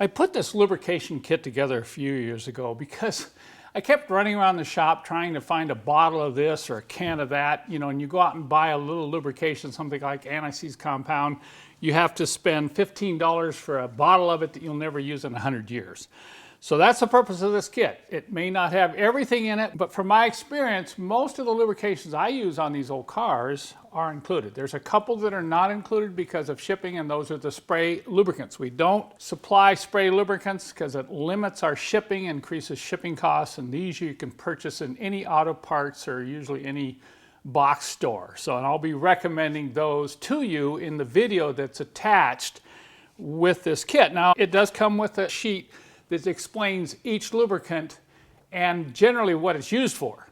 I put this lubrication kit together a few years ago because I kept running around the shop trying to find a bottle of this or a can of that, you know, and you go out and buy a little lubrication, something like anti-seize compound, you have to spend $15 for a bottle of it that you'll never use in 100 years. So that's the purpose of this kit. It may not have everything in it, but from my experience, most of the lubrications I use on these old cars are included. There's a couple that are not included because of shipping, and those are the spray lubricants. We don't supply spray lubricants because it limits our shipping, increases shipping costs, and these you can purchase in any auto parts or usually any box store. So, and I'll be recommending those to you in the video that's attached with this kit. Now, it does come with a sheet that explains each lubricant and generally what it's used for.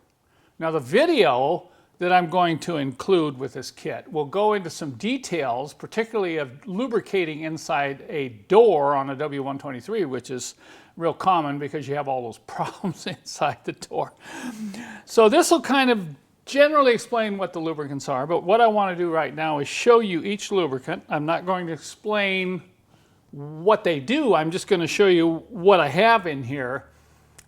Now, the video that I'm going to include with this kit will go into some details, particularly of lubricating inside a door on a W123, which is real common because you have all those problems inside the door. So this will kind of generally explain what the lubricants are, but what I want to do right now is show you each lubricant. I'm not going to explain what they do. I'm just going to show you what I have in here,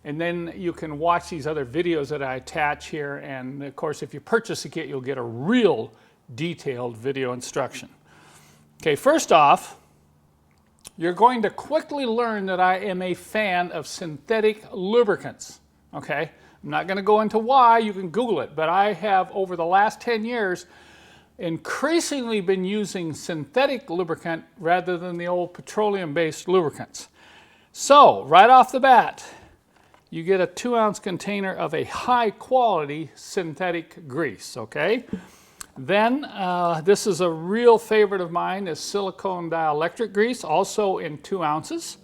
and then you can watch these other videos that I attach here, and of course if you purchase a kit you'll get a real detailed video instruction. Okay, first off, you're going to quickly learn that I am a fan of synthetic lubricants. Okay, I'm not going to go into why, you can Google it, but I have over the last 10 years increasingly been using synthetic lubricant rather than the old petroleum-based lubricants. So, right off the bat, you get a 2-ounce container of a high-quality synthetic grease, okay? Then, this is a real favorite of mine, is silicone dielectric grease, also in 2 ounces.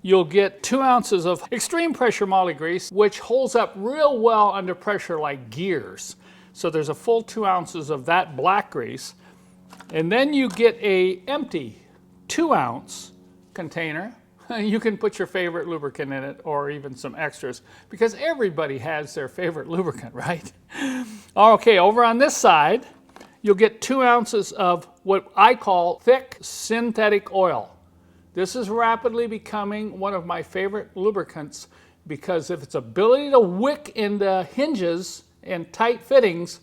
You'll get 2 ounces of extreme pressure moly grease, which holds up real well under pressure like gears. So there's a full 2 ounces of that black grease. And then you get a empty 2-ounce container. You can put your favorite lubricant in it or even some extras because everybody has their favorite lubricant, right? Okay, over on this side, you'll get 2 ounces of what I call thick synthetic oil. This is rapidly becoming one of my favorite lubricants because of its ability to wick into hinges and tight fittings,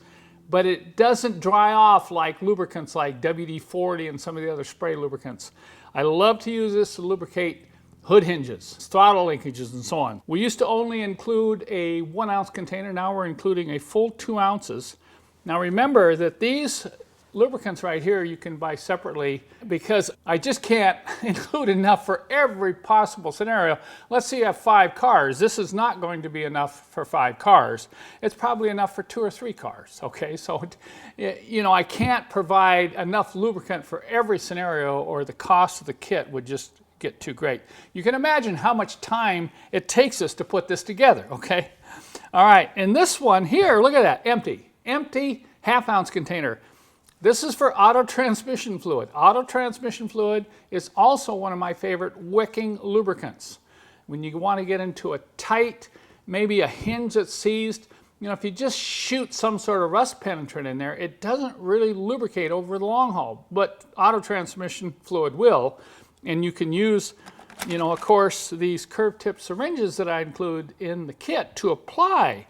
but it doesn't dry off like lubricants like WD-40 and some of the other spray lubricants. I love to use this to lubricate hood hinges, throttle linkages, and so on. We used to only include a 1-ounce container. Now we're including a full 2 ounces. Now remember that these lubricants right here you can buy separately because I just can't include enough for every possible scenario. Let's say you have 5 cars. This is not going to be enough for 5 cars. It's probably enough for 2 or 3 cars, okay? So, you know, I can't provide enough lubricant for every scenario or the cost of the kit would just get too great. You can imagine how much time it takes us to put this together, okay? All right, and this one here, look at that, empty 1/2-ounce container. This is for auto transmission fluid. Auto transmission fluid is also one of my favorite wicking lubricants. When you want to get into a tight, maybe a hinge that's seized, you know, if you just shoot some sort of rust penetrant in there, it doesn't really lubricate over the long haul, but auto transmission fluid will. And you can use, you know, of course, these curved tip syringes that I include in the kit to apply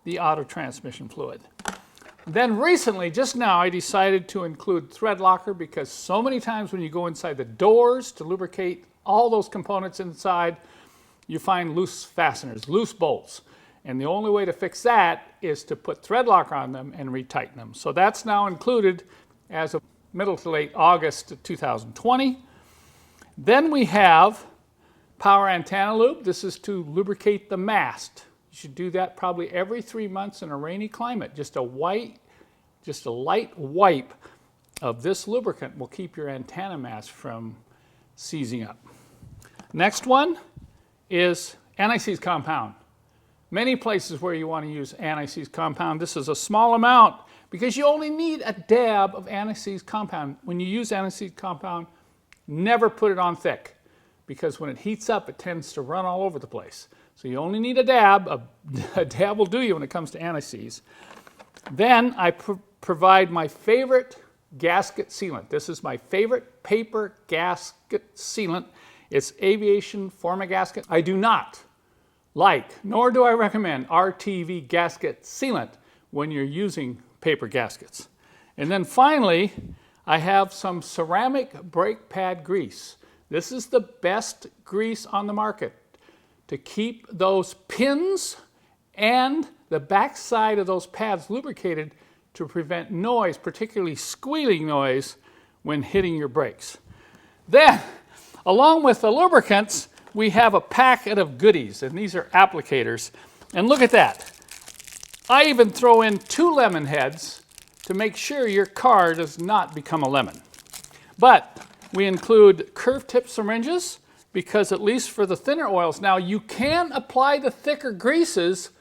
the auto transmission fluid. Then recently, just now, I decided to include thread locker because so many times when you go inside the doors to lubricate all those components inside, you find loose fasteners, loose bolts. And the only way to fix that is to put thread locker on them and retighten them. So that's now included as of middle to late August of 2020. Then we have power antenna lube. This is to lubricate the mast. You should do that probably every 3 months in a rainy climate. Just a light wipe of this lubricant will keep your antenna mast from seizing up. Next one is anti-seize compound. Many places where you want to use anti-seize compound, this is a small amount because you only need a dab of anti-seize compound. When you use anti-seize compound, never put it on thick because when it heats up, it tends to run all over the place. So you only need a dab. A dab will do you when it comes to anti-seize. Then I provide my favorite gasket sealant. This is my favorite paper gasket sealant. It's aviation format gasket. I do not like, nor do I recommend RTV gasket sealant when you're using paper gaskets. And then finally, I have some ceramic brake pad grease. This is the best grease on the market to keep those pins and the backside of those pads lubricated to prevent noise, particularly squealing noise, when hitting your brakes. Then, along with the lubricants, we have a packet of goodies, and these are applicators. And look at that. I even throw in 2 lemon heads to make sure your car does not become a lemon. But we include curved tip syringes, because at least for the thinner oils, now you can apply the thicker greases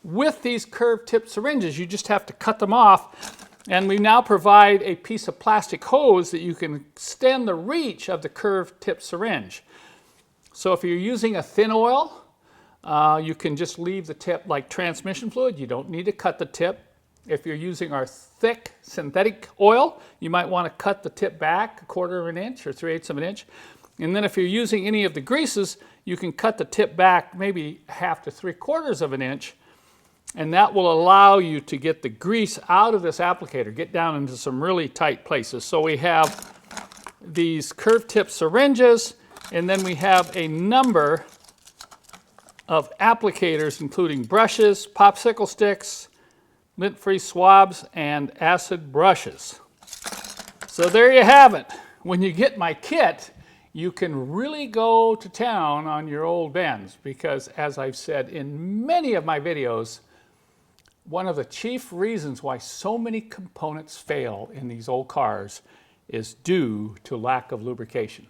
with these curved tip syringes. You just have to cut them off. And we now provide a piece of plastic hose that you can extend the reach of the curved tip syringe. So if you're using a thin oil, you can just leave the tip like transmission fluid. You don't need to cut the tip. If you're using our thick synthetic oil, you might want to cut the tip back 1/4 of an inch or 3/8 of an inch. And then if you're using any of the greases, you can cut the tip back maybe 1/2 to 3/4 of an inch. And that will allow you to get the grease out of this applicator, get down into some really tight places. So we have these curved tip syringes, and then we have a number of applicators, including brushes, popsicle sticks, lint-free swabs, and acid brushes. So there you have it. When you get my kit, you can really go to town on your old Benz, because as I've said in many of my videos, one of the chief reasons why so many components fail in these old cars is due to lack of lubrication.